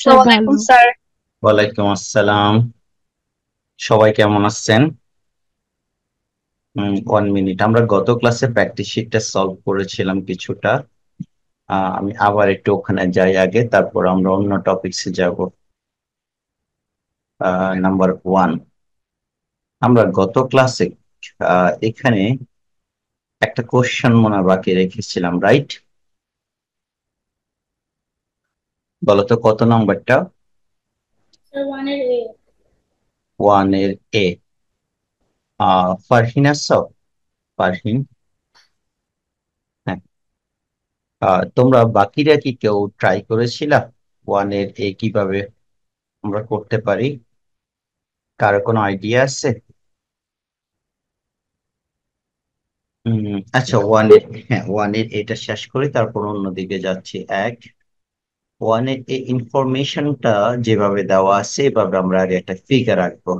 Sir আসসালামু ভালো। আলাইকুম স্যার। ওয়ালাইকুম আসসালাম। সবাই কেমন আছেন? 1 মিনিট, আমরা গত ক্লাসে প্র্যাকটিস শিটটা সলভ করেছিলাম কিছুটা। আমি আবার একটু ওখানে যাই আগে, তারপর আমরা অন্য টপিকসে যাব। নাম্বার 1, আমরা গত ক্লাসে এখানে একটা কোশ্চেন মনে হয় বাকি রেখেছিলাম, রাইট? বলতো কত নাম্বারটা? স্যার ওয়ানের এ। 1 এর এ। ফারহিন আছো? ফারহিন, হ্যাঁ। তোমরা বাকিরা কি কেউ ট্রাই করেছিলা 1 এর এ কিভাবে আমরা করতে পারি? কারো কোনো আইডিয়া আছে? আচ্ছা, হ্যাঁ, 1 এর এটা শেষ করি, তারপর অন্যদিকে যাচ্ছি। 1 এর এই ইনফরমেশনটা যেভাবে দেওয়া আছে এভাবে আমরা আগে একটা ফিগার আঁকবো।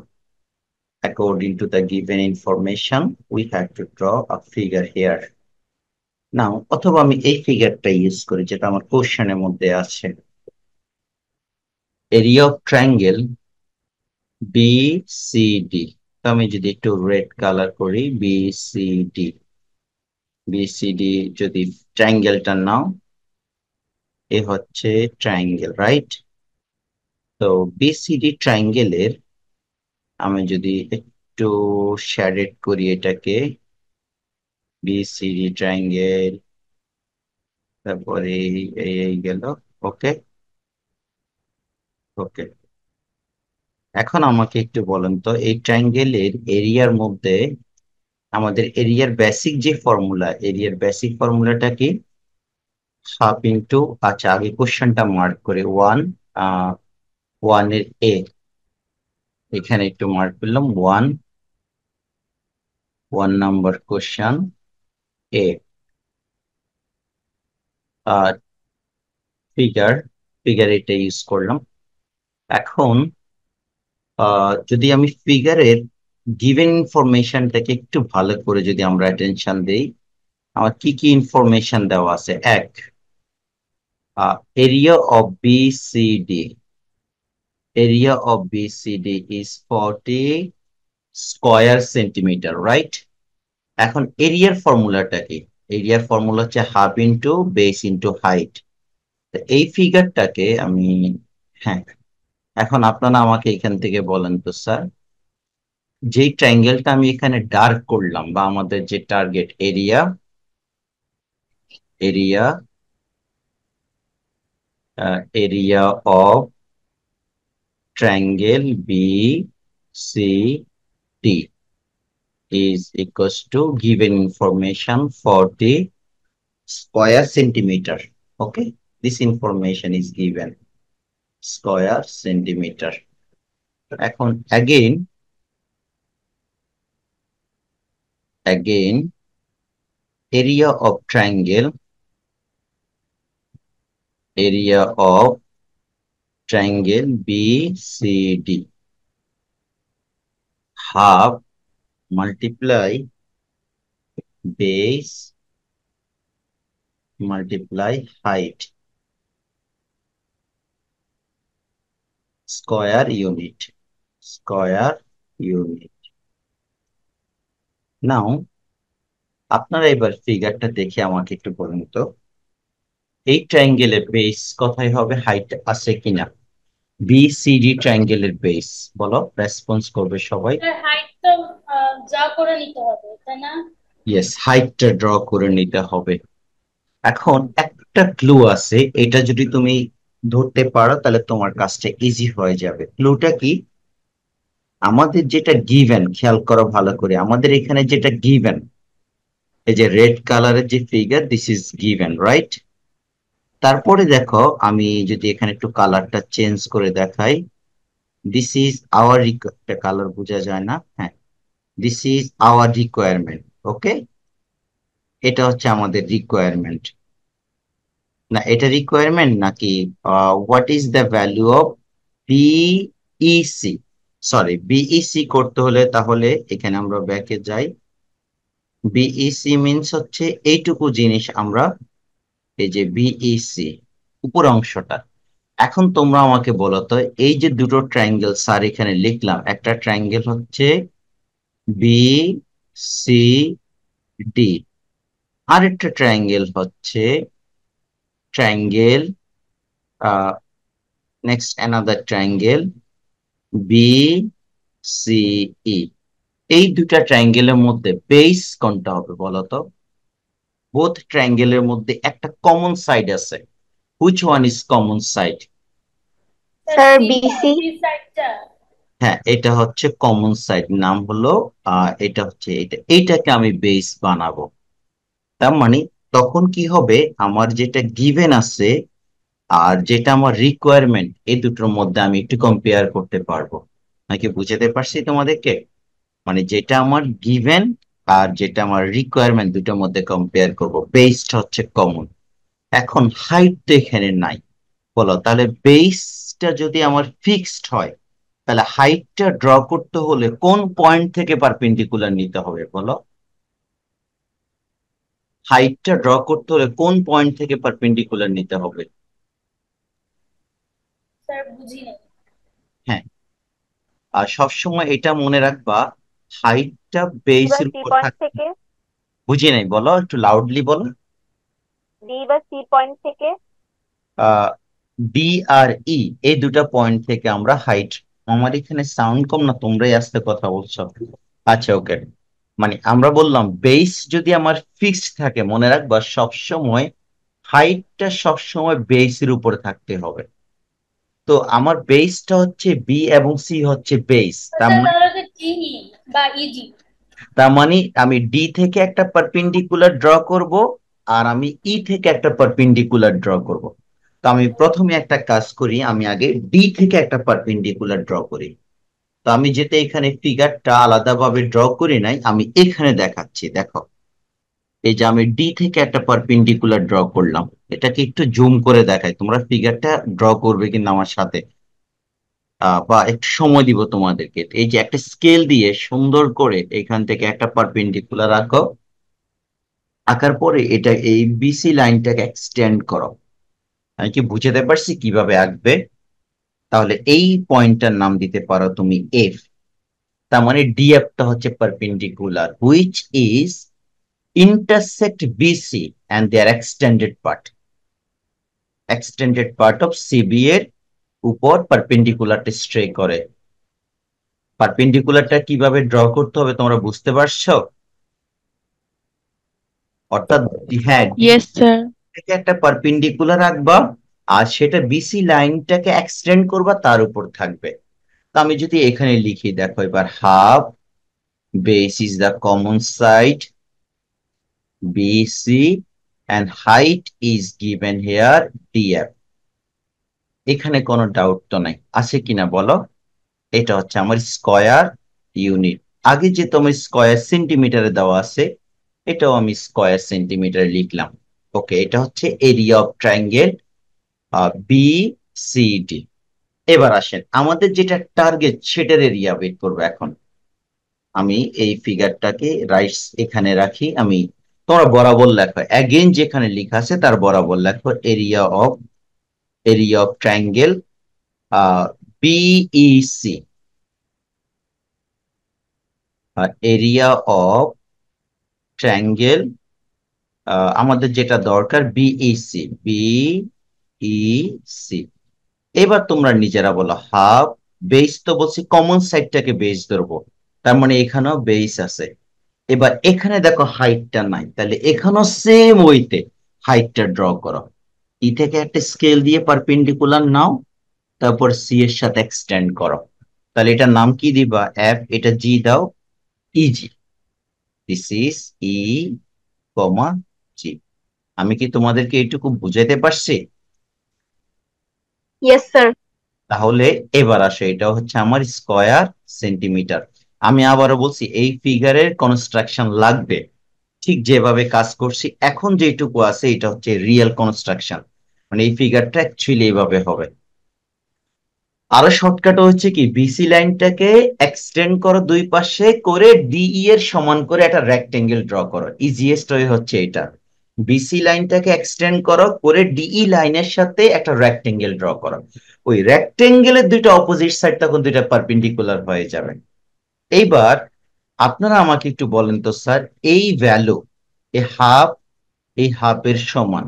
According to the given information, we have to draw a figure here. নাও, অথবা আমি এই ফিগারটা ইউজ করি যেটা আমার কোশ্চেনের মধ্যে আছে। Area of triangle B C D. তো আমি যদি একটু রেড কালার করি, B C D. B C D, যদি ট্রায়াঙ্গেলটা নাও, এ হচ্ছে ট্রায়াঙ্গেল, রাইট? তো বিসিডি ট্রায়াঙ্গেলের আমি যদি একটু শ্যাডেড করি এটাকে, বিসিডি ট্রায়াঙ্গেল, তারপরে এই গেল। ওকে, ওকে। এখন আমাকে একটু বলেন তো, এই ট্রায়াঙ্গেলের এরিয়ার মধ্যে আমাদের এরিয়ার বেসিক যে ফর্মুলা, এরিয়ার বেসিক ফর্মুলাটা কি? হাফ ইন্টু, আচ্ছা আগে কোশ্চেনটা মার্ক করে 1, 1 এর এ, এখানে একটু মার্ক করলাম 1 number question a. R figure, figure এটা ইউজ করলাম। এখন যদি আমি ফিগারের গিভেন ইনফরমেশনটাকে একটু ভালো করে যদি আমরা অ্যাটেনশন দেই, আমার কি কি ইনফরমেশন দেওয়া আছে? এক, area of BCD, area of BCD is 40 square centimetre, right? এখন এরিয়ার ফর্মুলাটা কি? এরিয়ার ফর্মুলা হচ্ছে half into base into height. এই ফিগারটাকে আমি, হ্যাঁ, এখন আপনারা আমাকে এখান থেকে বলেন তো স্যার, যেই ট্রায়াঙ্গেলটা আমি এখানে ডার্ক করলাম, বা আমাদের যে target area, area area of triangle B C D is equals to given information 40 square centimeter. Okay, this information is given square centimeter. এখন again area of triangle, area of triangle BCD, half multiply base multiply height, square unit, square unit. Now আপনারা এবার ফিগারটা দেখে আমাকে একটু বলুন তো, এই ট্রায়াঙ্গেলের base কোথায় হবে? হাইট আছে কিনা? বিসিডি ট্রায়াঙ্গেলের বেস, বলো, রেসপন্স করবে সবাই। স্যার হাইট তো যা করে নিতে হবে তাই না? ইয়েস, হাইটটা ড্র করে নিতে হবে। এখন একটা ক্লু আছে, এটা যদি তুমি ধরতে পারো তাহলে তোমার কাজটা ইজি হয়ে যাবে। ক্লুটা কি? আমাদের যেটা গিভেন, খেয়াল করো ভালো করে, আমাদের এখানে যেটা গিভেন, এই যে রেড কালারের যে figure, this is given, right? তারপরে দেখো, আমি যদি এখানে একটু কালারটা চেঞ্জ করে দেখাই, দিস ইজ আওয়ার, কালার বোঝা যায় না, হ্যাঁ, দিস ইজ আওয়ার রিকোয়ারমেন্ট। ওকে, এটা হচ্ছে আমাদের রিকোয়ারমেন্ট। না, এটা রিকোয়ারমেন্ট নাকি what is the value of BEC? Sorry, BEC করতে হলে তাহলে এখানে আমরা ব্যাকে যাই। বিইসি মিনস হচ্ছে এইটুকু জিনিস আমরা, এই যে বিইসি উপর অংশটা, এখন তোমরা আমাকে বলো তো, এই যে দুটো ট্রায়াঙ্গেল স্যার এখানে লিখলাম, একটা ট্রায়াঙ্গেল হচ্ছে বি সি ডি, আরেকটা ট্রায়াঙ্গেল হচ্ছে triangle next another triangle B C E. এই দুটা ট্রায়াঙ্গেলের মধ্যে বেস কোনটা হবে বলো তো? বোথ ট্রায়াঙ্গেলের মধ্যে একটা কমন সাইড আছে, which one is common side? Sir sir সিটা, বিসি। সি সাইডটা। হ্যাঁ, এটা হচ্ছে কমন সাইড, নাম হলো এটা হচ্ছে এটা, এইটাকে আমি বেস বানাবো। তার মানে তখন কি হবে, আমার যেটা গিভেন আছে আর যেটা আমার রিকোয়ারমেন্ট, এই দুটোর মধ্যে আমি একটু কম্পেয়ার করতে পারবো। নাকি বুঝাতে পারছি তোমাদেরকে? মানে যেটা আমার গিভেন আর যেটা আমার রিকোয়ারমেন্ট, দুটোর মধ্যে কম্পেয়ার করব, বেসড হচ্ছে কমন। এখন হাইট তো এখানে নাই, বলো তাহলে বেসটা যদি আমার ফিক্সড হয়, তাহলে হাইটটা ড্র করতে হলে কোন পয়েন্ট থেকে পারপেন্ডিকুলার নিতে হবে বলো? হাইটটা ড্র করতে হলে কোন পয়েন্ট থেকে পারপেন্ডিকুলার নিতে হবে? স্যার বুঝি নাই। হ্যাঁ, আর সবসময় এটা মনে রাখবা, হাইটটা ডি বা বেসের সি উপর পয়েন্ট থাকবে। থেকে। বুঝি নাই, বলো একটু লাউডলি বলো। ডি বা সি পয়েন্ট থেকে। ডি আর ই, এই দুটা পয়েন্ট থেকে আমরা হাইট, আমার এখানে সাউন্ড কম না, তোমরাই আস্তে কথা বলছো? আচ্ছা ওকে, মানে আমরা বললাম বেস যদি আমার ফিক্সড থাকে, মনে রাখবা সবসময় হাইটটা সবসময় বেসের উপর থাকতে হবে। তো আমার বেসটা হচ্ছে বি এবং সি হচ্ছে বেস, তার স্যার মানে, তাহলে হচ্ছে জিই বা ইজি। আমি ডি থেকে একটা পারপেন্ডিকুলার ড্র করব, আর আমি ই থেকে একটা পারপেন্ডিকুলার ড্র করব। তো আমি প্রথমে একটা কাজ করি, আমি আগে ডি থেকে একটা পারপেন্ডিকুলার ড্র করি। তো আমি যেটা এখানে ফিগারটা আলাদাভাবে ড্র করি নাই, আমি এখানে দেখাচ্ছি, দেখো। এই যে আমি ডি থেকে একটা পারপেন্ডিকুলার ড্র করলাম, এটাকে একটু জুম করে দেখাই, তোমরা ফিগারটা ড্র করবে কিন্তু আমার সাথে, বা একটু সময় দিব তোমাদেরকে। এই যে একটা স্কেল দিয়ে সুন্দর করে এখান থেকে একটা পারপেন্ডিকুলার আঁকো, আঁকার পরে এটা এই বিসি লাইনটাকে এক্সটেন্ড করো। আমি কি বুঝাতে পারছি কিভাবে আঁকবে? তাহলে এই পয়েন্টটার নাম দিতে পারো তুমি এফ। তার মানে ডিএফটা হচ্ছে perpendicular which is intersect BC and their extended part of CB এর উপর পারপেন্ডিকুলারটা স্ট্রে করে। পারপেন্ডিকুলারটা কিভাবে ড্র করতে হবে তোমরা বুঝতে পারছো? অর্থাৎ হ্যাঁ, Yes, sir. থেকে একটা পারপেন্ডিকুলার আঁকবা, আর সেটা বিসি লাইনটাকে এক্সটেন্ড করবা, তার উপর থাকবে। তো আমি যদি এখানে লিখি, দেখো এবার half base is the common side BC and height is given here DF। এখানে কোনো ডাউট তো নাই, আছে কিনা বলো? এটা হচ্ছে আমার স্কয়ার ইউনিট। আগে যে তোমার স্কয়ার সেন্টিমিটারে দেওয়া আছে, এটাও আমি স্কয়ার সেন্টিমিটারে লিখলাম। ওকে, এটা হচ্ছে area of triangle B C D. এবার আসেন আমাদের যেটা টার্গেট, সেটার এরিয়া বের করবো এখন। আমি এই ফিগারটাকে রাইট এখানে রাখি, আমি, তোমরা বরাবর লেখো অ্যাগেন, যেখানে লেখা আছে তার বরাবর লেখো area of triangle BEC, area of triangle আমাদের যেটা দরকার বিইসি, বিইসি। এবার তোমরা নিজেরা বলো হাফ বেস, তো বলছি কমন সাইডটাকে বেস ধরবো, তার মানে এখানেও বেস আছে। এবার এখানে দেখো হাইটটা নাই, তাহলে এখানেও সেম ওইতে হাইটটা ড্র করো। ই থেকে একটা স্কেল দিয়ে পারপেন্ডিকুলার নাও, তারপর সি এর সাথে এক্সটেন্ড করো। তাহলে এটার নাম কি দিবা? এফ, এটা জি দাও, ইজি। দিস ইজ ই কমা জি। আমি কি তোমাদেরকে এইটুকু বুঝাইতে পারছি? Yes sir. তাহলে এবার আসো, এটা হচ্ছে আমার স্কয়ার সেন্টিমিটার। আমি আবারও বলছি, এই ফিগারের কনস্ট্রাকশন লাগবে ঠিক যেভাবে কাজ করছি এখন যেটুকু আছে, এটা হচ্ছে রিয়েল কনস্ট্রাকশন, মানে এই ফিগারটা অ্যাকচুয়ালি এইভাবে হবে। আরো শর্টকাট হচ্ছে কি, বিসি লাইনটাকে এক্সটেন্ড করো দুই পাশে করে, ডিই এর সমান করে একটা রেক্টেঙ্গেল ড্র করো, ইজিয়েস্ট ওয়ে হচ্ছে এটা। বিসি লাইনটাকে এক্সটেন্ড করো, করে ডিই লাইনের সাথে একটা রেক্টেঙ্গেল ড্র করো। ওই রেক্টেঙ্গেলের দুইটা অপোজিট সাইড তখন দুইটা পারপেন্ডিকুলার হয়ে যাবে। এইবার আপনারা আমাকে একটু বলেন তো স্যার, এই ভ্যালু এই হাফের সমান,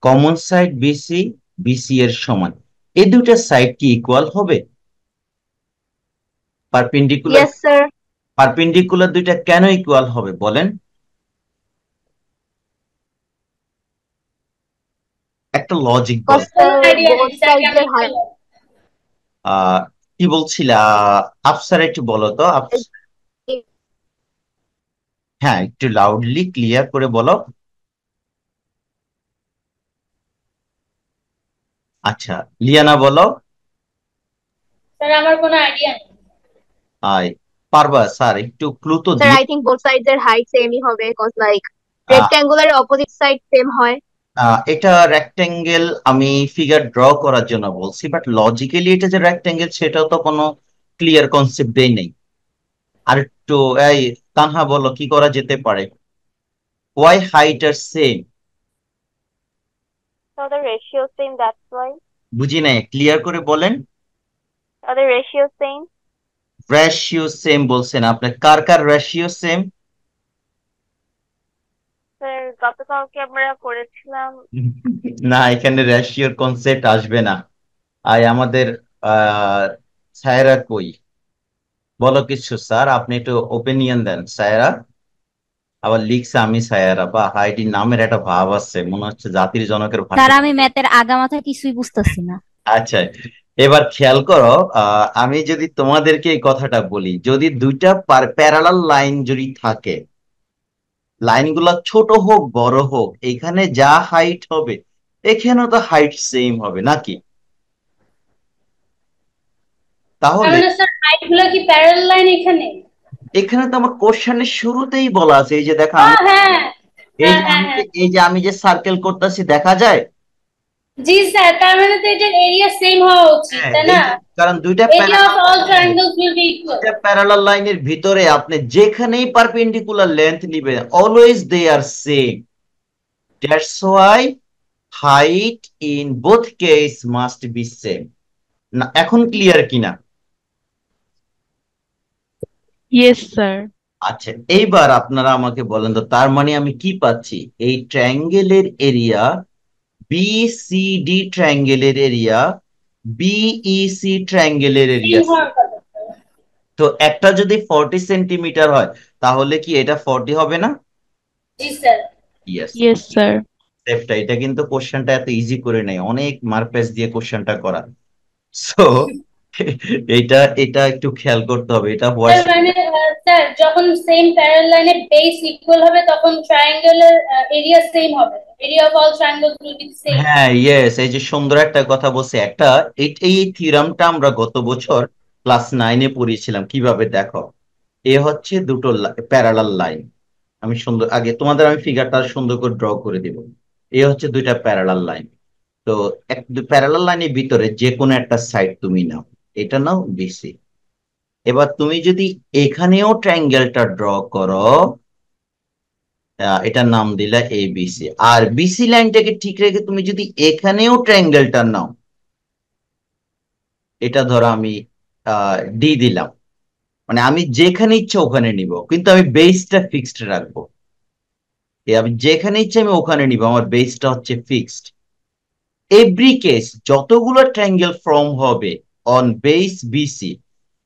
কমন সাইড বিসি বিসি এর সমান, এই দুইটা সাইড কি ইকুয়াল হবে? Perpendicular yes sir. পারপেন্ডিকুলার দুইটা কেন ইকুয়াল হবে বলেন? একটা লজিক বল। কোনো আইডিয়া নেই বোথ স্যার সাইডস কেমন এর হাইট হলো। কি বলছিলা? আফসার একটু বলো তো হ্যাঁ, একটু লাউডলি ক্লিয়ার করে বলো। আচ্ছা, লিয়ানা বলো। স্যার আমার কোনো আইডিয়া নেই। আয়, পারবা স্যার একটু ক্লু তো স্যার দিয়ে। আই থিংক বোথ সাইডস এর হাইট সেমই হবে, কজ লাইক আহ, রেক্ট্যাঙ্গুলার অপোজিট সাইড সেম হয়। এটা রেক্টেঙ্গেল আমি ফিগার ড্র করার জন্য বলছি, বাট লজিক্যালি এটা যে রেক্টেঙ্গেল সেটাও তো কোনো ক্লিয়ার কনসেপ্ট দেই নেই। আর একটু এই তানহা বলো কি করা যেতে পারে? Why height are same? So the ratio same, that's why. বুঝি নাই, ক্লিয়ার করে বলেন। So the ratio same. Ratio same বলছেন, আপনার কার কার রেশিও সেম? স্যার গতকালকে আমরা করেছিলাম। না, এখানে রেশিওর কনসেপ্ট আসবে না। আমাদের আহ সায়রা কই, বলো কিছু স্যার, আপনি একটু ওপিনিয়ন দেন সায়রা। আবার লিখছে আমি সায়রা, বা হাইটির নামের একটা ভাব আছে, মনে হচ্ছে জাতির জনকের ভাষা। স্যার আমি ম্যাথের আগামাথা কিছুই বুঝতেছি না। আচ্ছা, এবার খেয়াল করো, আমি যদি তোমাদেরকে এই কথাটা বলি, যদি দুইটা প্যারালাল লাইন যদি থাকে, লাইনগুলো ছোট হোক বড় হোক, এখানে যা হাইট হবে এখানেও তো হাইট সেম হবে নাকি? তার তাহলে মানে স্যার হাইট গুলো কি প্যারালাল লাইন এখানে? এখানে তো আমার কোশ্চেনের শুরুতেই বলা আছে, এই যে দেখো আমি হ্যাঁ এই হ্যাঁ যে হ্যাঁ আমি হ্যাঁ। যে এই যে আমি যে সার্কেল করতেছি দেখা যায়। জি স্যার, তার মানে তো এটার এরিয়া সেম হওয়া উচিত হ্যাঁ, তাই এই না? যে কারণ দুইটা area of all triangles will be equal. Parallel লাইনের ভিতরে আপনি যেখানেই পারপেন্ডিকুলার লেন্থ নিবেন always they are same. That's why height in both case must be same. না, এখন ক্লিয়ার কিনা? Yes sir. আচ্ছা, এইবার আপনারা আমাকে বলেন তো, তার মানে আমি কি পাচ্ছি? এই ট্রায়াঙ্গেলের এরিয়া, বিসিডি ট্রায়াঙ্গেলের এরিয়া, বিইসি ট্রায়াঙ্গেলের সেম এরিয়া, হওয়ার কথা স্যার। তো একটা যদি 40 সেন্টিমিটার হয় তাহলে কি এটা 40 হবে না? জি স্যার। ইয়েস। Yes sir. এটা কিন্তু কোশ্চেনটা এত ইজি করে নেই, অনেক মারপ্যাচ দিয়ে কোশ্চেনটা করা। সো এটা এটা একটু খেয়াল করতে হবে, এটা তার হোয়াটস। মানে স্যার যখন সেম প্যারালাল লাইনের বেস ইকুয়াল হবে তখন ট্রায়াঙ্গেলের এরিয়া সেম হবে। Area of all triangles will B same. হ্যাঁ, ইয়েস, এই যে সুন্দর একটা কথা বলছে, একটা এই থিওরামটা আমরা গত বছর ক্লাস 9-এ পড়িয়েছিলাম। কিভাবে দেখো, এ হচ্ছে দুটো প্যারালাল লাইন, আমি সুন্দর আগে তোমাদের আমি ফিগারটা সুন্দর করে ড্র করে দিব। এ হচ্ছে দুইটা প্যারালাল লাইন, তো এক প্যারালাল লাইনের ভিতরে যে কোনো একটা সাইড তুমি নাও, এটা নাও বিসি। এবার তুমি যদি এখানেও ট্রায়াঙ্গেলটা ড্র করো, এটার নাম দিলা এ বিসি, আর বিসি লাইনটাকে ঠিক রেখে তুমি যদি এখানেও ট্রায়াঙ্গেলটা নাও, এটা ধরো আমি ডি দিলাম, মানে আমি যেখানে ইচ্ছা ওখানে নিব, কিন্তু আমি বেসটা ফিক্সড রাখবো। আমি যেখানে ইচ্ছা আমি ওখানে নিব, আমার বেসটা হচ্ছে ফিক্সড। এভরি কেস যতগুলো ট্রায়াঙ্গেল ফর্ম হবে অন বেস বিসি,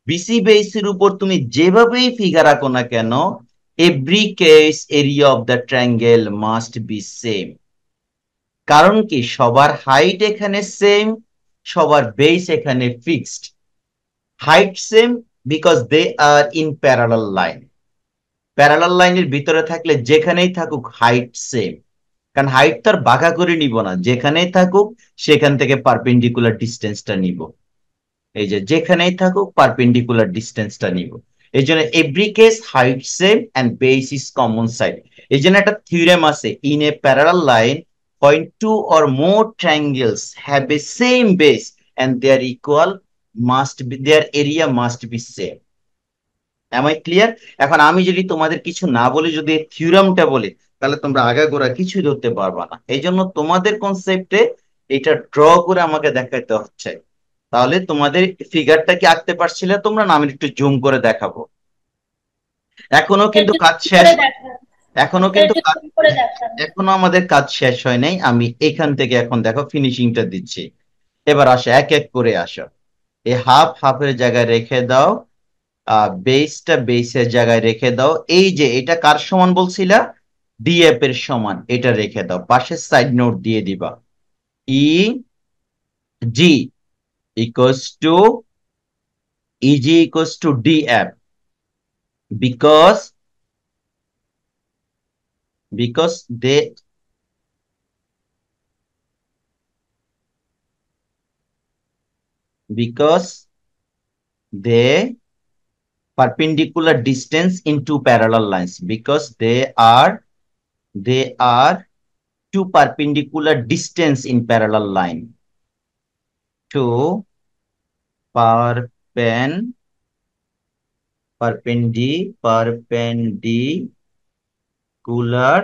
বিসি বেসের উপর তুমি যেভাবেই ফিগার আঁকো না কেন, every case area of the triangle must be same. কারণ কি, সবার হাইট এখানে সেম, সবার বেস এখানে fixed. Height same because they are in parallel line. Parallel লাইনের ভিতরে থাকলে যেখানেই থাকুক হাইট সেম, কারণ হাইট তো আর বাঁকা করে নিব না, যেখানেই থাকুক সেখান থেকে পারপেন্ডিকুলার ডিস্টেন্সটা নিব। এই যে যেখানেই থাকুক পারপেন্ডিকুলার ডিস্টেন্সটা নিব। এই জন্য every case height same and base is common side. এই জন্য একটা থিওরেম আছে, in a parallel line point two or more triangles have a same base and their equal must be, their area must be same. Am I clear? এখন আমি যদি তোমাদের কিছু না বলে যদি থিওরামটা বলি, তাহলে তোমরা আগাগোড়া কিছুই ধরতে পারবা না। এই জন্য তোমাদের কনসেপ্টে এটা ড্র করে আমাকে দেখাইতে হচ্ছে। তাহলে তোমাদের ফিগারটা কি আঁকতে পারছিলে তোমরা, না আমি একটু জুম করে দেখাবো? এখনো স্যার কিন্তু একটু কাজ zoom শেষ, করে দেখান। এখনো স্যার কিন্তু একটু zoom করে দেখান। এখনো আমাদের কাজ শেষ হয় নাই। আমি এখান থেকে এখন দেখো ফিনিশিংটা দিচ্ছি। এবার আসো, এক এক করে আসো। এই হাফ হাফের জায়গায় রেখে দাও, বেসটা বেসের জায়গায় রেখে দাও। এই যে এটা কার সমান বলছিলা, ডিএফ এর সমান, এটা রেখে দাও। পাশের সাইড নোট দিয়ে দিবা, E G equals to EG equals to DF, because because they because they perpendicular distance in two parallel lines, because they are two perpendicular distance in parallel line, two perpendicular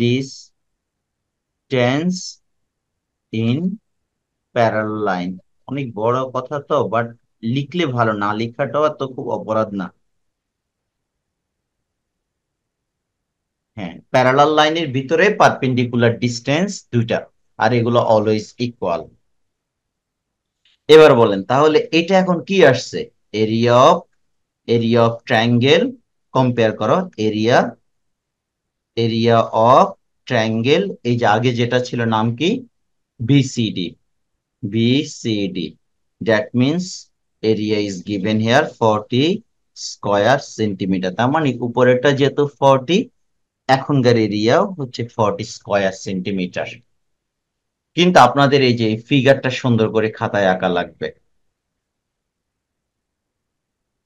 distance in parallel line। অনেক বড় কথা তো, but লিখলে ভালো, না লেখাটাও তো খুব অপরাধ না। হ্যাঁ, প্যারালাল লাইনের ভিতরে পারপেন্ডিকুলার ডিস্টেন্স দুইটা, আর এগুলো অলওয়েজ ইকুয়াল। এবার বলেন তাহলে এটা এখন কি আসছে, এরিয়া অফ ট্রায়াঙ্গেল। কম্পেয়ার করো এরিয়া অফ ট্রায়াঙ্গেল, এই যে আগে যেটা ছিল নাম কি, BCD. That means area is given here 40 square centimetre. তার মানে উপরেরটা যেহেতু 40, এখনকার এরিয়াও হচ্ছে 40 স্কয়ার সেন্টিমিটার। কিন্তু আপনাদের এই যে ফিগারটা সুন্দর করে খাতায় আঁকা লাগবে।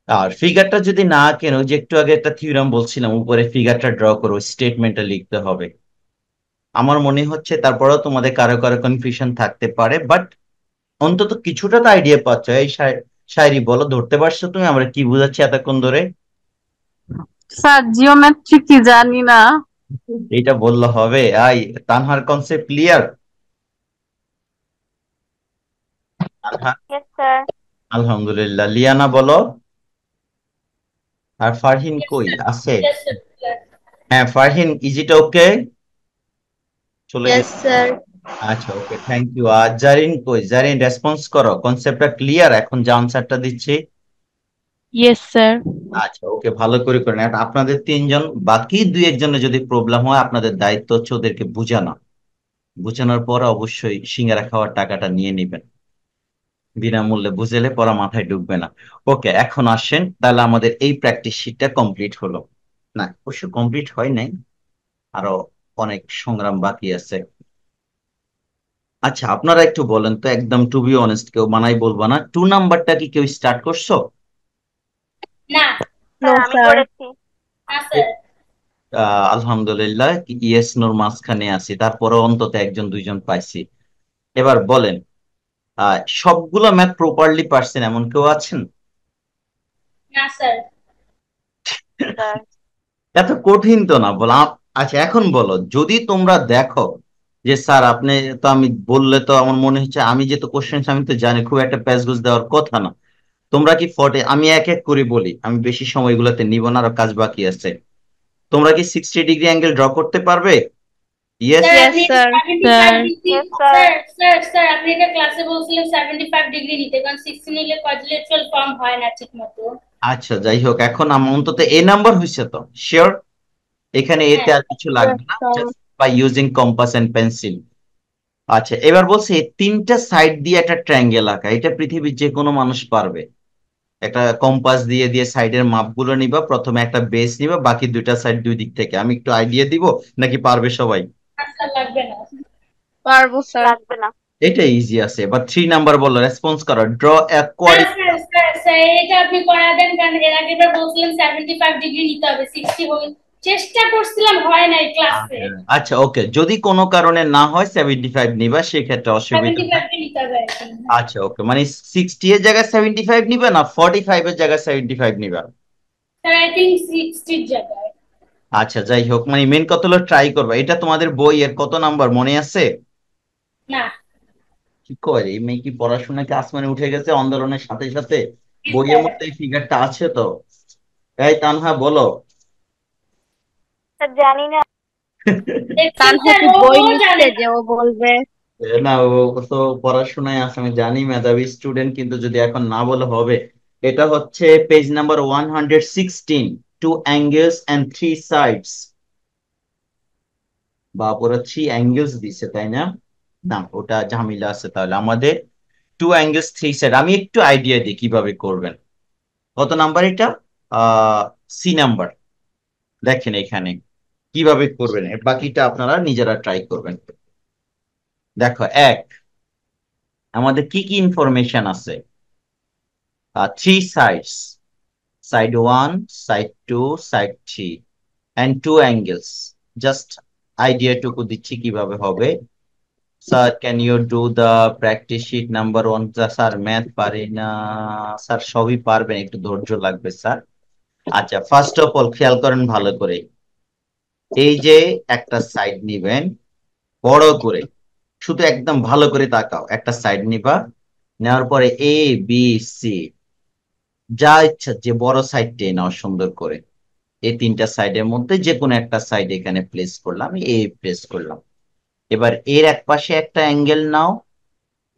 আর ফিগারটা যদি না আঁকেন, ওই যে একটু আগে একটা থিওরাম বলছিলাম, উপরে ফিগারটা ড্র করো, স্টেটমেন্টটা লিখতে হবে। আমার মনে হচ্ছে তারপরেও তোমাদের কারো কারো কনফিউশন থাকতে পারে, বাট অন্তত কিছুটা তো আইডিয়া পাচ্ছ। এই শায়রি বলো, ধরতে পারছো তুমি আমরা কি বুঝাচ্ছি এতক্ষণ ধরে? স্যার জিওমেট্রি কি জানি না। এটা বললে হবে? তানহার কনসেপ্ট ক্লিয়ার? Yes, sir. আলহামদুলিল্লাহ। লিয়ানা বলো। আর ফারহিন Yes, কই sir. আছে? Yes, sir. Yes. হ্যাঁ ফারহিন, ইজ ইট ওকে? চলে Yes, গেছে। sir. আচ্ছা, ওকে, থ্যাংক ইউ। আর জারিন কই? জারিন রেসপন্স করো, কনসেপ্টটা ক্লিয়ার এখন যে আনসারটা দিচ্ছি? Yes sir. আচ্ছা, ওকে, ভালো করে করেন। আর আপনাদের তিনজন, বাকি দুই একজনের যদি প্রবলেম হয়, আপনাদের দায়িত্ব হচ্ছে ওদেরকে বুঝানো। বুঝানোর পর অবশ্যই সিঙ্গারা খাওয়ার টাকাটা নিয়ে নেবেন, বিনামূল্যে বুঝেলে পড়া মাথায় ঢুকবে না। ওকে, এখন আসেন তাহলে আমাদের এই প্র্যাকটিস শিটটা কমপ্লিট হলো। না, অবশ্য কমপ্লিট হয় নাই, আরো অনেক সংগ্রাম বাকি আছে। আচ্ছা, আপনারা একটু বলেন তো, একদম টু বি অনেস্ট, কেউ মানাই বলবা না, 2 নাম্বারটা কি কেউ স্টার্ট করছো? না, স্যার আমি করেছি। না স্যার। আলহামদুলিল্লাহ, ইয়েস নোর মাঝখানে আছি, তারপরে অন্তত একজন দুইজন পাইছি। এবার বলেন, সবগুলো ম্যাথ প্রপারলি পারছেন এমন কেউ আছেন? না স্যার। স্যার এত কঠিন তো না বলা। আচ্ছা, এখন বলো, যদি তোমরা দেখো যে স্যার আপনি তো, আমি বললে তো আমার মনে হচ্ছে আমি যেহেতু কোশ্চেন আমি তো জানি, খুব একটা প্যাচগোছ দেওয়ার কথা না। তোমরা কি আমি এক এক করে বলি, আমি বেশি সময় এগুলোতে নিব না, আরো কাজ বাকি আছে। তোমরা কি 60 ডিগ্রি অ্যাঙ্গেল ড্র করতে পারবে? ইয়েস। স্যার Yes, আপনি sir. 75 degree, Yes, sir. Sir sir sir আপনি এটা ক্লাসে বলছিলেন 75 ডিগ্রি নিতে, কারণ 60 নিলে কোয়াড্রিলেটারাল ফর্ম হয় না ঠিকমতো। আচ্ছা, যাই হোক, এখন আমার অন্তত এ নাম্বার হয়েছে তো শিওর। এখানে এতে হ্যাঁ। আর কিছু লাগবে না, sir. Just by using compass and pencil. আচ্ছা, এবার বলছি এই তিনটা সাইড দিয়ে একটা ট্রায়াঙ্গেল আঁকা, এটা পৃথিবীর যে কোনো মানুষ পারবে। একটা কম্পাস দিয়ে দিয়ে সাইডের মাপগুলো নিবা, প্রথমে একটা বেস নিবা, বাকি দুইটা সাইড দুই দিক থেকে। আমি একটু আইডিয়া দিব নাকি পারবে সবাই? আচ্ছা, লাগবে না। পারবো স্যার। লাগবে না। এটা ইজি আছে। এবার 3 নাম্বার বলো, রেসপন্স করো, ড্র এ স্যার স্যার স্যার স্যার এটা আপনি করা দেন, কারণ এর আগেরবার বলছিলেন 75 ডিগ্রি নিতে হবে, 60 হই চেষ্টা করছিলাম, হয় নাই ক্লাসে। আচ্ছা, ওকে, যদি কোনো কারণে না হয় 75 নিবা, সেক্ষেত্রে অসুবিধা না। 75 নিতে হবে আর কি। আচ্ছা, ওকে, মানে 60 এর জায়গায় 75 নিবে, না 45 এর জায়গায় 75 নিবা? স্যার আই থিংক 60 এর জায়গায়। আচ্ছা যাই হোক, মানে মেন কথা হলো ট্রাই করবা। এটা তোমাদের বইয়ের কত নাম্বার মনে আছে? না কি করে এই মেয়ে কি পড়াশোনাকে আসমানে উঠে গেছে আন্দোলনের সাথে সাথে? বইয়ের স্যার। মধ্যে এই ফিগারটা আছে তো। এই তানহা বলো। স্যার জানি না। দেখছেন তানহা স্যার, কি ও বই ও নিচ্ছে জানে না। যে ও বলবে? না, ও তো পড়াশোনায় আছে, আমি জানি মেধাবী স্টুডেন্ট, কিন্তু যদি এখন না বলে হবে। এটা হচ্ছে page number 116, two angles and three sides. বা পুরো থ্রি অ্যাঙ্গেলস দিছে তাই না? না, ওটা ঝামেলা আছে। তাহলে আমাদের টু অ্যাঙ্গেলস থ্রি সাইড। আমি একটু আইডিয়া দিই কিভাবে করবেন। কত নাম্বার এটা? C number. দেখেন এখানে কিভাবে করবেন, এর বাকিটা আপনারা নিজেরা ট্রাই করবেন। দেখো, এক, আমাদের কি কি ইনফরমেশন আছে? Three sides, side one, side two, side three, and two angles. Just আইডিয়াটুকু দিচ্ছি কিভাবে হবে। Sir can you do the practice sheet number 1? Sir math পারি না। স্যার সবই পারবেন, একটু ধৈর্য লাগবে স্যার। আচ্ছা, ফার্স্ট অফ অল খেয়াল করেন ভালো করে। এই যে একটা সাইড নিবেন বড় করে, শুধু একদম ভালো করে তাকাও। একটা সাইড নিবা, নেওয়ার পরে এ বি সি, যা ইচ্ছা যে বড় সাইডটাই নাও সুন্দর করে। এই তিনটা সাইডের মধ্যে যে কোনো একটা সাইড এখানে প্লেস করলাম, আমি এ প্লেস করলাম। এবার এর এক পাশে একটা অ্যাঙ্গেল নাও,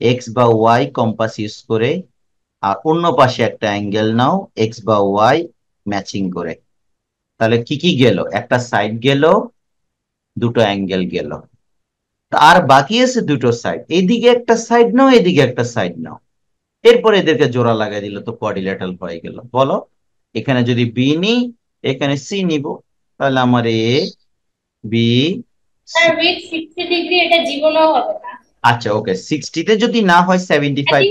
এক্স বা ওয়াই কম্পাস ইউজ করে। আর অন্য পাশে একটা অ্যাঙ্গেল নাও, এক্স বা ওয়াই ম্যাচিং করে। তাহলে কি কি গেল? একটা সাইড গেল, দুটো অ্যাঙ্গেল গেল। আর বাকি আছে দুটো সাইড। এইদিকে একটা সাইড নাও, এদিকে একটা সাইড নাও। এরপর এদেরকে জোড়া লাগাই দিল তো কোয়াড্রিল্যাটারাল হয়ে গেল। বলো, এখানে যদি বি নিই, এখানে সি নিব, তাহলে আমার A B sir C. With 60 degree এটা জীবনেও হবে না। আচ্ছা ওকে, 60-তে যদি না হয় আই 75।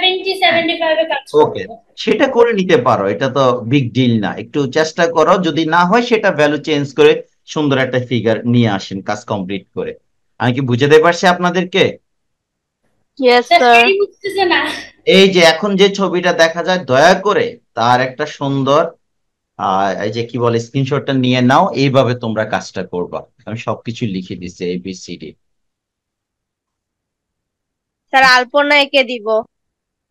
থিংক 75 এ কাজ ওকে, করবে। সেটা করে নিতে পারো, এটা তো বিগ ডিল না। একটু চেষ্টা করো, যদি না হয় সেটা ভ্যালু চেঞ্জ করে সুন্দর একটা ফিগার নিয়ে আসেন কাজ কমপ্লিট করে। আমি কি বুঝাতে পারছি আপনাদেরকে? Yes sir sir. সেই বুঝতেছে না। এই যে এখন যে ছবিটা দেখা যায়, দয়া করে তার একটা সুন্দর এই যে কি বলে স্ক্রিনশটটা নিয়ে নাও। এইভাবে তোমরা কাজটা করবা। আমি সবকিছু লিখে দিচ্ছি ABCD। স্যার আলপনা এঁকে দিব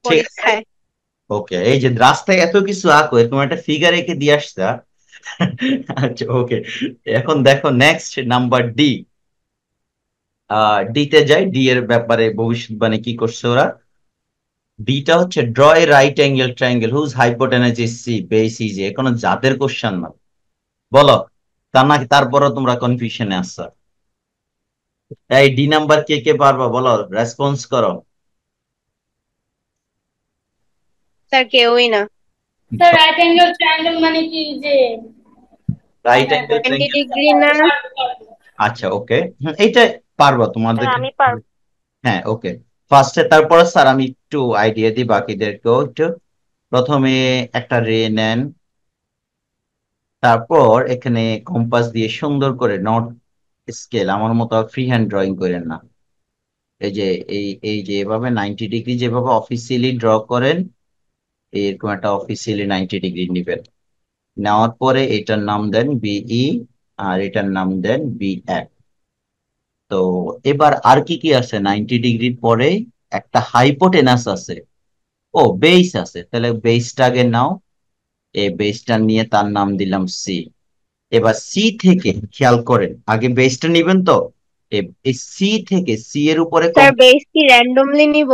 ঠিক আছে, পরীক্ষায়। ওকে। এই যে রাস্তায় এত কিছু আঁকো, এরকম একটা ফিগার এঁকে দিয়ে আসছা। আচ্ছা ওকে, এখন দেখো নেক্সট নাম্বার ডি। ডি তে যাই। ডি এর ব্যাপারে ভবিষ্যৎবাণী কি করছে ওরা? ডিটা হচ্ছে draw a right angle triangle whose hypotenuse is C, base is A. কোনো জাতের কোশ্চেন না। বলো, তা নাকি তারপরও তোমরা কনফিউশনে আসছো? এই ডি নাম্বার কে কে পারবা বলো, রেসপন্স করো। স্যার কেউই না। স্যার রাইট অ্যাঙ্গেল ট্রায়াঙ্গেল মানে কি যে রাইট হ্যাঁ অ্যাঙ্গেল 90 ট্রায়াঙ্গেল। ডিগ্রি না? আচ্ছা ওকে, এইটা পারবা স্যার তোমাদেরকে। আমি পারবো। হ্যাঁ ওকে, ফার্স্টে। তারপরে স্যার আমি একটু আইডিয়া দিই বাকিদেরকেও একটু। প্রথমে একটা রে নেন, তারপর এখানে কম্পাস দিয়ে সুন্দর করে নট স্কেল, আমার মতো ফ্রি হ্যান্ড ড্রয়িং করেন না। এই যে এই যে এভাবে 90 ডিগ্রি যেভাবে অফিসিয়ালি ড্র করেন, এরকম একটা অফিসিয়ালি 90 ডিগ্রি নিবেন। নেওয়ার পরে এটার নাম দেন বিই, আর এটার নাম দেন বি1। তো এবার আর কি কি আছে 90 ডিগ্রির পরে? একটা হাইপোটেনাস আছে, ও বেস আছে। তাহলে বেসটা আগে নাও, এই বেসটা নিয়ে তার নাম দিলাম সি। এবার সি থেকে খেয়াল করেন, আগে বেসটা নিবেন তো। এই সি থেকে, সি এর উপরে স্যার বেস কি র্যান্ডমলি নিব?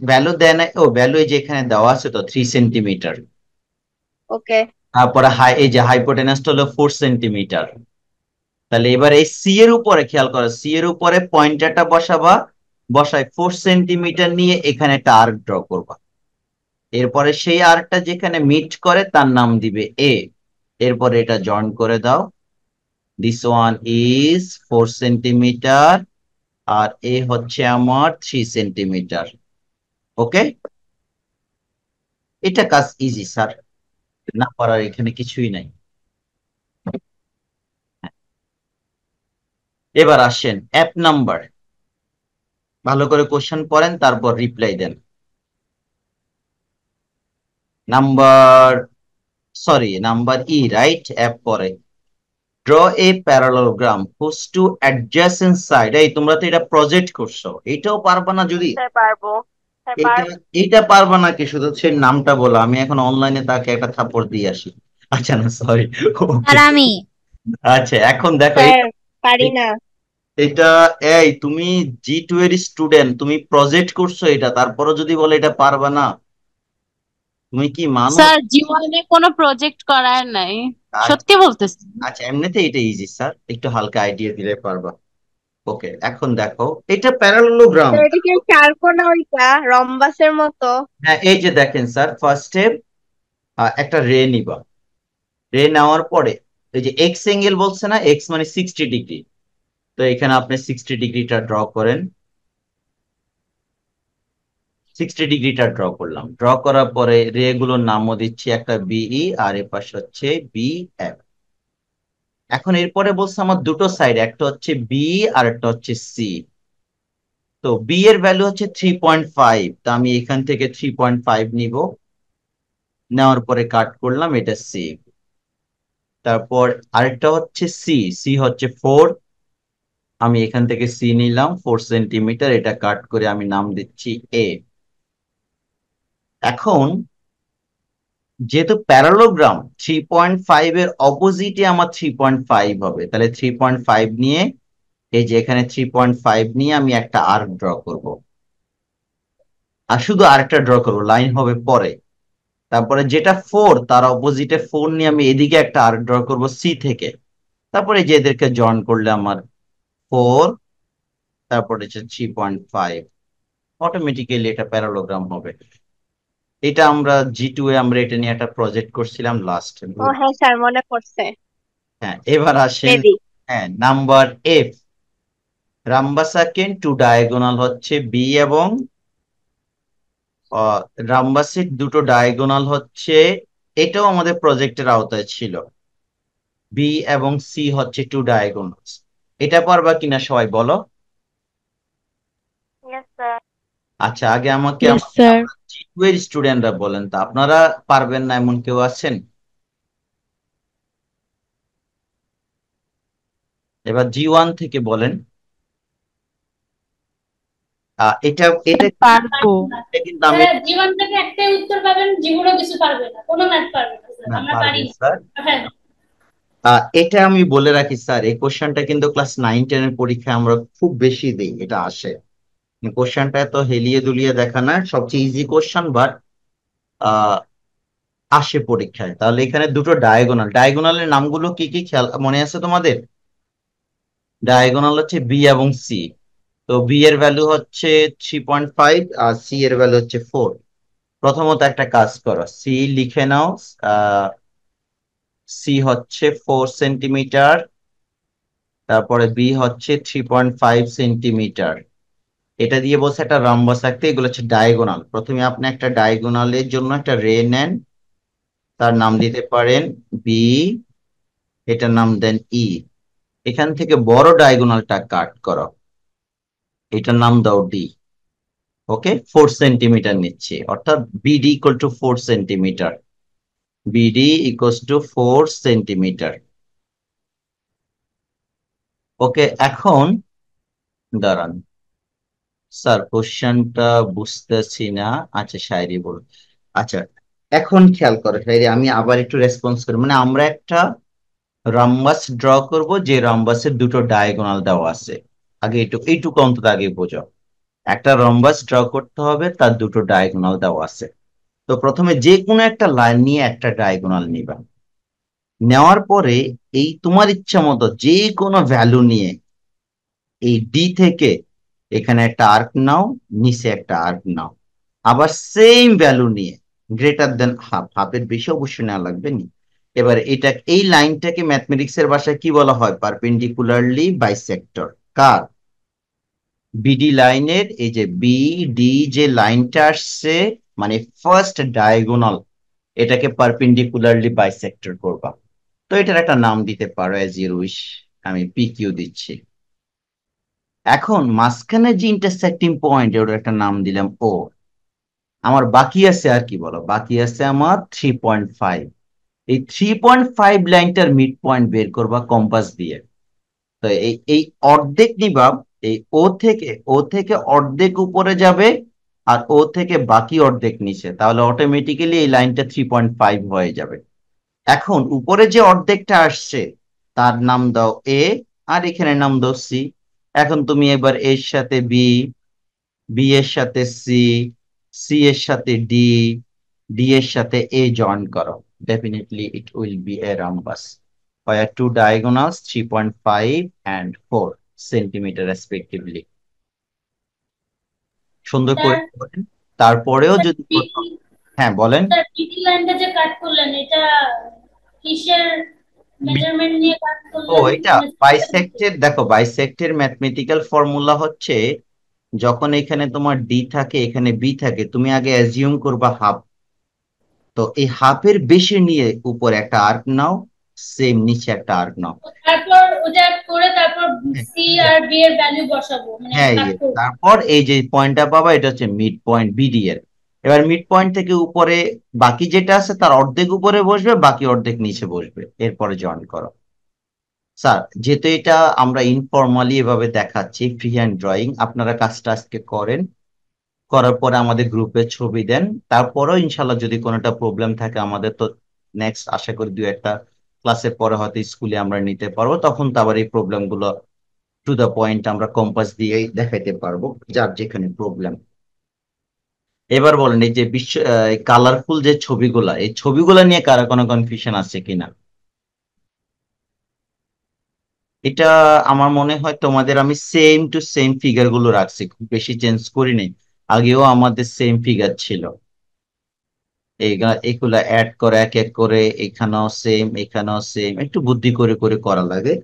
ভ্যালু দেয় না। ও ভ্যালু এই যে এখানে দেওয়া আছে তো, 3 সেন্টিমিটার। ওকে। তারপরে এই যে হাইপোটেনাসটা হলো 4 সেন্টিমিটার। তাহলে এবার এই সি এর উপরে খেয়াল করো, সি এর উপরে পয়েন্টারটা বসাবা, বসায় 4 সেন্টিমিটার নিয়ে এখানে একটা আর্ক ড্র করবা। এরপরে সেই আর্কটা যেখানে মিট করে তার নাম দিবে এ। এরপরে এটা জয়েন করে দাও। দিস ওয়ান ইজ 4 সেন্টিমিটার, আর এ হচ্ছে আমার 3 সেন্টিমিটার। ওকে, এটা কাজ ইজি স্যার, না পারার এখানে কিছুই নাই। এবার আসেন অ্যাপ নাম্বার। ভালো করে কোশ্চেন পড়েন, তারপর রিপ্লাই দেন। Number sorry number E write up পরে draw a parallelogram whose two adjacent side এই তোমরা তো এটা প্রজেক্ট করছো এটাও পারবা না যদি স্যার পারবো স্যার এটা এটা পারবা নাকি শুধু হচ্ছে নামটা বলো আমি এখন অনলাইনে তাকে একটা থাপ্পড় দিয়ে আসি আচ্ছা না সরি ওকে আর আমি আচ্ছা এখন দেখো স্যার পারি না। এটা এই তুমি জি2 এর স্টুডেন্ট তুমি প্রজেক্ট করছো এটা তারপরে যদি বলে এটা পারবা না তুমি কি মানুষ স্যার জীবনে কোনো প্রজেক্ট করার নাই আচ্ছা সত্যি বলতেছি আচ্ছা, এমনিতে এটা ইজি স্যার একটু হালকা আইডিয়া দিলে পারবা ওকে এখন দেখো এটা প্যারালোগ্রাম স্যার এটা কি চারকোনা ওইটা রম্বাসের মতো? হ্যাঁ এই যে দেখেন স্যার ফার্স্টে একটা রে নিবা রে নেওয়ার পরে এই যে এক্স অ্যাঙ্গেল বলছে না এক্স মানে 60 ডিগ্রি তো এখানে আপনি 60 ডিগ্রিটা ড্র করেন 60 ডিগ্রিটা ড্র করলাম ড্র করার পরে রে গুলোর নামও দিচ্ছি একটা বিই আর এর পাশে হচ্ছে বি এফ এখন এরপরে বলছে আমার দুটো সাইড একটা হচ্ছে বি আর একটা হচ্ছে সি তো বি এর ভ্যালু হচ্ছে 3.5 তো আমি এখান থেকে 3.5 নিব নেওয়ার পরে কাট করলাম এটা সি তারপর আরেকটা হচ্ছে সি সি হচ্ছে 4 আমি এখান থেকে সি নিলাম 4 সেন্টিমিটার এটা কাট করে আমি নাম দিচ্ছি এ এখন যেহেতু প্যারালোগ্রাম 3.5 এর অপোজিটে আমার 3.5 হবে তাহলে 3.5 নিয়ে এই যে এখানে 3.5 নিয়ে আমি একটা আর্ক ড্র করব আর শুধু আরেকটা ড্র করবো লাইন হবে পরে তারপরে যেটা 4 তার অপোজিটে 4 নিয়ে আমি এদিকে একটা আর্ক ড্র করব সি থেকে তারপরে যে এদেরকে জয়েন করলে আমার 4 তারপরে হচ্ছে 3.5 অটোমেটিক্যালি এটা প্যারালোগ্রাম হবে এটা আমরা জি2 এ আমরা এটা নিয়ে একটা প্রজেক্ট করছিলাম লাস্ট ও হ্যাঁ স্যার মনে পড়ছে। হ্যাঁ এবার আসেন রেডি। হ্যাঁ নাম্বার এফ রাম্বাসাকেন টু ডায়াগোনাল হচ্ছে বি এবং রাম্বাসের দুটো ডায়াগোনাল হচ্ছে এটাও আমাদের প্রজেক্টের আওতায় ছিল বি এবং সি হচ্ছে টু ডায়াগোনালস এটা পারবা কিনা সবাই বলো আচ্ছা আগে আমাকে ইয়েস স্যার জি2 এর স্টুডেন্টরা বলেন তো আপনারা পারবেন না এমন কেউ আছেন এবার জি1 থেকে বলেন এটা এটা পারবো এটা কিন্তু আমি স্যার জীবন থেকে একটাই উত্তর পাবেন জীবনও কিছু পারবে না কোনো ম্যাথ পারবে না স্যার না আমরা পারবে পারি স্যার না হ্যাঁ এটা আমি বলে রাখি স্যার এই কোশ্চেনটা কিন্তু ক্লাস 9-10 এর পরীক্ষায় আমরা খুব বেশি দিই এটা আসে কোশ্চেনটা এত হেলিয়ে দুলিয়ে দেখা না সবচেয়ে ইজি কোশ্চেন বাট আসে পরীক্ষায় তাহলে এখানে দুটো ডায়াগোনালের নামগুলো কি কি খেয়াল মনে আছে তোমাদের ডায়াগোনাল হচ্ছে বি এবং সি তো বি এর ভ্যালু হচ্ছে 3.5 আর সি এর ভ্যালু হচ্ছে 4 প্রথমত একটা কাজ করো সি লিখে নাও সি হচ্ছে 4 সেন্টিমিটার তারপরে বি হচ্ছে 3.5 সেন্টিমিটার এটা দিয়ে বলছে একটা রম্বাস আঁকতে এগুলো হচ্ছে ডায়াগোনাল প্রথমে আপনি একটা ডায়াগোনালের জন্য একটা রে নেন তার নাম দিতে পারেন বি এটার নাম দেন ই এখান থেকে বড় ডায়াগোনালটা কাট করো এটার নাম দাও ডি ওকে 4 সেন্টিমিটার নিচ্ছে অর্থাৎ BD equal to 4 centimetre BD equals to 4 centimetre ওকে এখন দাঁড়ান স্যার কোশ্চেনটা বুঝতেছি না আচ্ছা শায়রি বল আচ্ছা এখন খেয়াল করো শায়রি আমি আবার একটু রেসপন্স করি মানে আমরা একটা রাম্বাস ড্র করব যে রাম্বাসের দুটো ডায়াগোনাল দেওয়া আছে আগে এইটুকু অন্তত আগে বোঝো একটা রম্বাস ড্র করতে হবে তার দুটো ডায়াগোনাল দেওয়া আছে তো প্রথমে যে কোনো একটা লাইন নিয়ে একটা ডায়াগোনাল নিবা নেওয়ার পরে এই তোমার ইচ্ছা মতো যে কোনো ভ্যালু নিয়ে এই ডি থেকে এখানে একটা আর্ক নাও নিচে একটা আর্ক নাও আবার সেম ভ্যালু নিয়ে গ্রেটার দেন হাফ হাফের বেশি অবশ্যই নেওয়া লাগবে নি এবার এটা এই লাইনটাকে ম্যাথমেটিক্স এর ভাষায় কি বলা হয় পারপেন্ডিকুলারলি বাইসেক্টর কার বিডি লাইনের এই যে বিডি যে লাইনটা আসছে মানে ফার্স্ট ডায়াগোনাল এটাকে পারপেন্ডিকুলারলি বাইসেক্টর করবা তো এটার একটা নাম দিতে পারো অ্যাজ ইউর উইশ আমি পি কিউ দিচ্ছি এখন মাঝখানে যে ইন্টারসেক্টিং পয়েন্ট ওটার একটা নাম দিলাম ও আমার বাকি আছে আর কি বলো বাকি আছে আমার 3.5 এই 3.5 লাইনটার মিড পয়েন্ট বের করবা কম্পাস দিয়ে। তো এই এই অর্ধেক নিবা, এই ও থেকে অর্ধেক উপরে যাবে আর ও থেকে বাকি অর্ধেক নিচে, তাহলে অটোমেটিক্যালি এই লাইনটা 3.5 হয়ে যাবে। এখন উপরে যে অর্ধেকটা আসছে তার নাম দাও এ, আর এখানে নাম দাও সি। এখন তুমি এবার এর সাথে বি, বি এর সাথে সি, সি এর সাথে ডি, ডি এর সাথে এ জয়েন করো, definitely it will be a rhombus where two diagonals 3.5 and 4 centimeter respectively. সুন্দর স্যার করে করেন। তারপরেও স্যার যদি কোথাও, হ্যাঁ বলেন। স্যার পিটি লাইনটা যে কাট করলেন এটা কিসের মেজারমেন্ট নিয়ে কাট ও করলেন? এটা মানে বাইসেক্টের, দেখো বাইসেক্টের ম্যাথমেটিক্যাল ফর্মুলা হচ্ছে, যখন এখানে তোমার ডি থাকে এখানে বি থাকে, তুমি আগে অ্যাজিউম করবা হাফ। তো এই হাফের বেশি নিয়ে উপরে একটা আর্ক নাও, সেম নিচে একটা আর্ক নাও। তারপর ওটা করে তারপর হ্যাঁ, সি আর বি এর ভ্যালু বসাবো, মানে হ্যাঁ কাট করবো। তারপর এই যে পয়েন্টটা পাবা এটা হচ্ছে মিড পয়েন্ট বিডি এর। এবার মিড পয়েন্ট থেকে উপরে বাকি যেটা আছে তার অর্ধেক উপরে বসবে, বাকি অর্ধেক নিচে বসবে, এরপরে জয়েন করো। স্যার যেহেতু এটা আমরা ইনফর্মালি এভাবে দেখাচ্ছি ফ্রি হ্যান্ড ড্রয়িং, আপনারা কাজটা আজকে করেন, করার পরে আমাদের গ্রুপে ছবি দেন। তারপরেও ইনশাল্লাহ যদি কোনোটা প্রবলেম থাকে আমাদের তো নেক্সট আশা করি 2-1টা ক্লাসের পরে হয়তো স্কুলে আমরা নিতে পারবো, তখন তো আবার এই প্রবলেম গুলো টু দা পয়েন্ট আমরা কম্পাস দিয়েই দেখাইতে পারবো যার যেখানে প্রবলেম। এবার বলেন এই যে বিশ্ব কালারফুল যে ছবিগুলা, এই ছবিগুলা নিয়ে কারো কোনো কনফিউশন আছে কিনা? এটা আমার মনে হয় তোমাদের আমি সেম টু সেম ফিগার গুলো রাখছি, খুব বেশি চেঞ্জ করিনি। আগেও আমাদের সেম ফিগার ছিল, এগুলা অ্যাড করে এক এক করে, এখানেও সেম এখানেও সেম, একটু বুদ্ধি করে করে করা লাগে।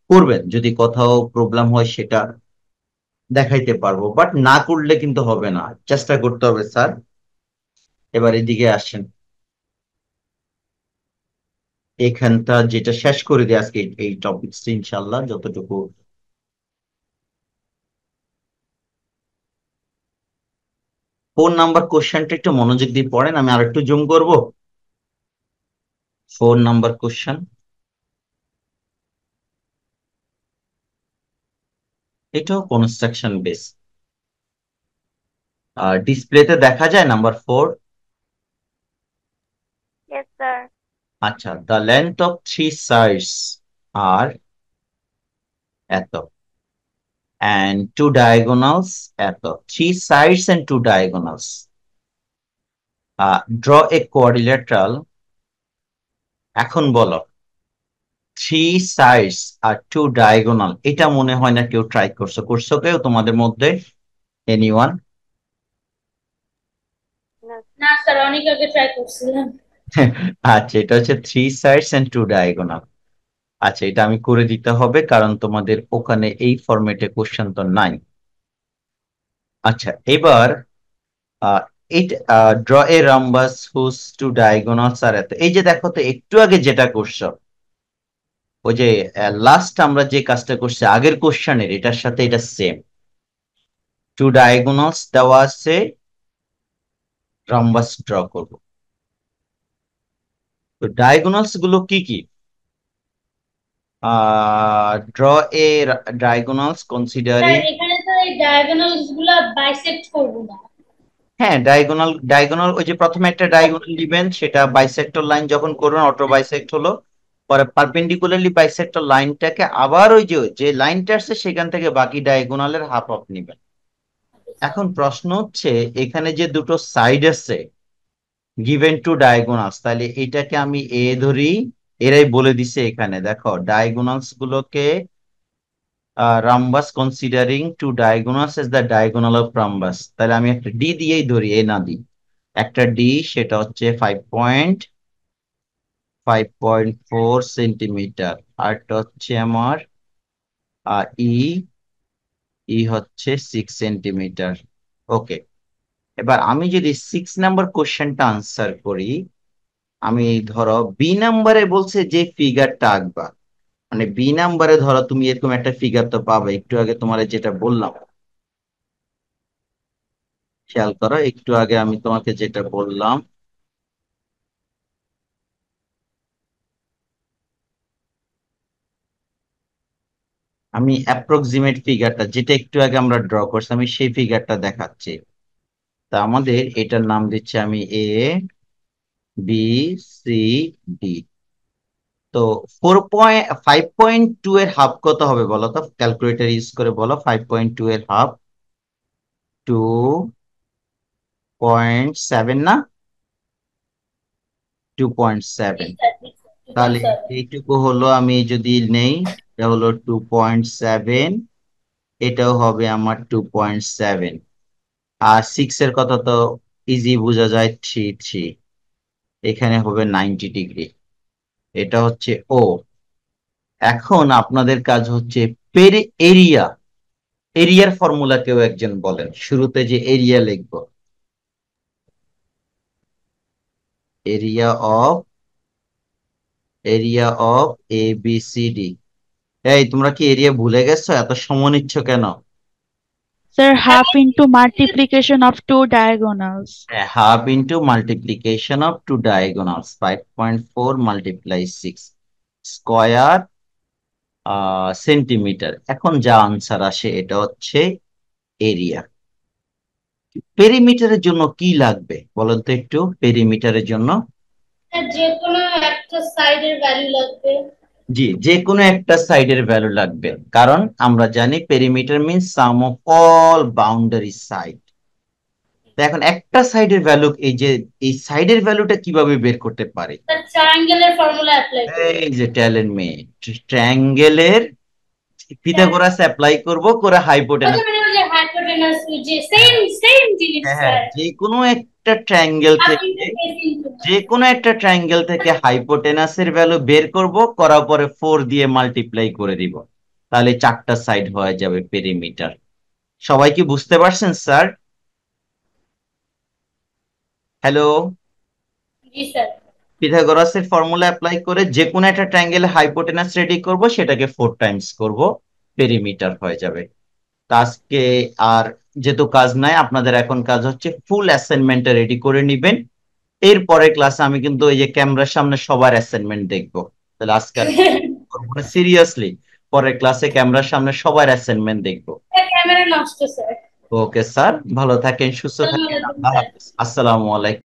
করবেন, যদি কোথাও প্রবলেম হয় সেটা দেখাইতে পারবো, বাট না করলে কিন্তু হবে না, চেষ্টা করতে হবে স্যার। এবার এদিকে আসেন, এখানটা যেটা শেষ করে দিই আজকে এই টপিকস ইনশাল্লাহ যতটুকু। 4 নাম্বার কোশ্চেনটা একটু মনোযোগ দিয়ে পড়েন, আমি আরেকটু জুম করব। 4 নাম্বার কোশ্চেন, এটাও কনস্ট্রাকশন বেস। ডিসপ্লেতে দেখা যায় নাম্বার 4। Yes, sir. আচ্ছা, the length of three sides আর এত and two diagonals এত, three sides and two diagonals. Draw a quadrilateral. এখন বলো থ্রি সাইডস আর টু ডায়াগোনাল, এটা মনে হয় না কেউ ট্রাই করছো, করছো কেউ তোমাদের মধ্যে? এনিওয়ান? No. না স্যার, অনেক আগে ট্রাই করছিলাম। আচ্ছা, এটা হচ্ছে three sides and two diagonal. আচ্ছা, এটা আমি করে দিতে হবে কারণ তোমাদের ওখানে এই ফরম্যাটে কোশ্চেন তো নাই। আচ্ছা এবার draw a rhombus whose two diagonals আর এত, এই যে দেখো তো একটু আগে যেটা করছো, ওই যে লাস্ট আমরা যে কাজটা করছি আগের কোশ্চেনের এটার সাথে এটা সেম। টু ডায়াগোনালস দেওয়া আছে, রাম্বাস ড্র করব। তো ডায়াগোনালস গুলো কি কি? ড্র এ ডায়াগোনালস স্যার কনসিডারিং, এখানে তো এই ডায়াগোনালস গুলা বাইসেক্ট করবো না। হ্যাঁ ডায়াগোনাল ডায়াগোনাল ওই যে প্রথমে একটা ডায়াগোনাল দিবেন, সেটা বাইসেক্টর লাইন যখন করবেন অটো বাইসেক্ট হলো, পরে পারপেন্ডিকুলারলি বাইসেক্টর লাইনটাকে আবার ওই যে যে লাইনটা আসছে সেখান থেকে বাকি ডায়াগোনালের হাফ অফ নিবেন। এখন প্রশ্ন হচ্ছে এখানে যে দুটো সাইড আছে গিভেন টু ডায়াগোনালস, তাহলে এটাকে আমি এ ধরি, এরাই বলে দিছে এখানে দেখো ডায়াগোনালস গুলোকে rhombus considering two diagonals as the diagonal of rhombus, তাহলে আমি একটা ডি দিয়েই ধরি, এ না দিই। একটা ডি সেটা হচ্ছে 5.4 সেন্টিমিটার, আরটা হচ্ছে আমার ই, ই হচ্ছে 6 সেন্টিমিটার। ওকে, এবার আমি যদি 6 নাম্বার কোশ্চেনটা আনসার করি, আমি ধরো বি নাম্বারে বলছে যে ফিগারটা আঁকবা, মানে বি নাম্বারে ধরো তুমি এরকম একটা ফিগার তো পাবে, একটু আগে তোমার যেটা বললাম, খেয়াল করো একটু আগে আমি তোমাকে যেটা বললাম, আমি অ্যাপ্রক্সিমেট ফিগারটা যেটা একটু আগে আমরা ড্র করছি আমি সেই ফিগারটা দেখাচ্ছি। তা আমাদের এটার নাম দিচ্ছি আমি এ বি সি ডি। তো 5.2 এর হাফ কত হবে বলো তো, ক্যালকুলেটর ইউজ করে বলো। 5.2 এর হাফ 2.7 না, 2.7। তাহলে এইটুকু হলো, আমি যদি নেই এটা হলো 2.7, এটাও হবে আমার 2.7। আর 6 এর কথা তো ইজি বোঝা যায়, 3 এখানে হবে 90 ডিগ্রি। এটা হচ্ছে ও। এখন আপনাদের কাজ হচ্ছে এরিয়া, এরিয়ার ফর্মুলা কেউ একজন বলেন, শুরুতে যে এরিয়া লিখবো, area of A B C D. এই তোমরা কি এরিয়া ভুলে গেছো? এত সময় নিচ্ছ কেন? Sir, half into multiplication of two diagonals. Half into multiplication of two diagonals, 5.4 multiply 6 square centimetre. এখন যা আনসার আসে এটা হচ্ছে এরিয়া। পেরিমিটারের জন্য কি লাগবে বলেন তো একটু, পেরিমিটারের জন্য? যে কোনো একটা সাইডের ভ্যালু লাগবে। জি, যে কোনো একটা সাইডের ভ্যালু লাগবে, কারণ আমরা জানি perimeter means some of all boundary side. এখন একটা সাইডের ভ্যালু, এই যে এই সাইডের ভ্যালুটা কিভাবে বের করতে পারি? ট্রায়াঙ্গেলের ফর্মুলা অ্যাপ্লাই করব। এই যে ট্যালেন্ট মেয়ে, ট্রায়াঙ্গেলের পিথাগোরাস অ্যাপ্লাই করব, করে হাইপোটেনাস। মানে ওই যে হাইপোটেনাস, যে সেম জিনিস হ্যাঁ, স্যার। যে কোনো একটা ট্রায়াঙ্গেল আপনি থেকে, কিন্তু যে কোনো একটা ট্রায়াঙ্গেল থেকে হাইপোটেনাসের ভ্যালু বের করব, করার পরে 4 দিয়ে মাল্টিপ্লাই করে দিব, তাহলে 4টা সাইড হয়ে যাবে পেরিমিটার। সবাই কি বুঝতে পারছেন স্যার? হ্যালো? জি স্যার। পিথাগোরাসের ফর্মুলা অ্যাপ্লাই করে যে কোনো একটা ট্রায়াঙ্গেলে হাইপোটেনাস রেডি করব, সেটাকে 4 টাইমস করব, পেরিমিটার হয়ে যাবে। আজকে আর যেহেতু কাজ নাই, আপনাদের এখন কাজ হচ্ছে ফুল অ্যাসাইনমেন্টটা রেডি করে নিবেন। এরপরে ক্লাসে আমি কিন্তু এই যে ক্যামেরার সামনে সবার অ্যাসাইনমেন্ট দেখবো, তাহলে আজকে আর করবো না, সিরিয়াসলি। পরের ক্লাসে ক্যামেরার সামনে সবার অ্যাসাইনমেন্ট দেখবো। ক্যামেরা নষ্ট স্যার। ওকে স্যার, ভালো থাকেন, সুস্থ আসসালামু থাকেন, আলাইকুম আল্লাহ স্যার। হাফেজ, আসসালামু আলাইকুম।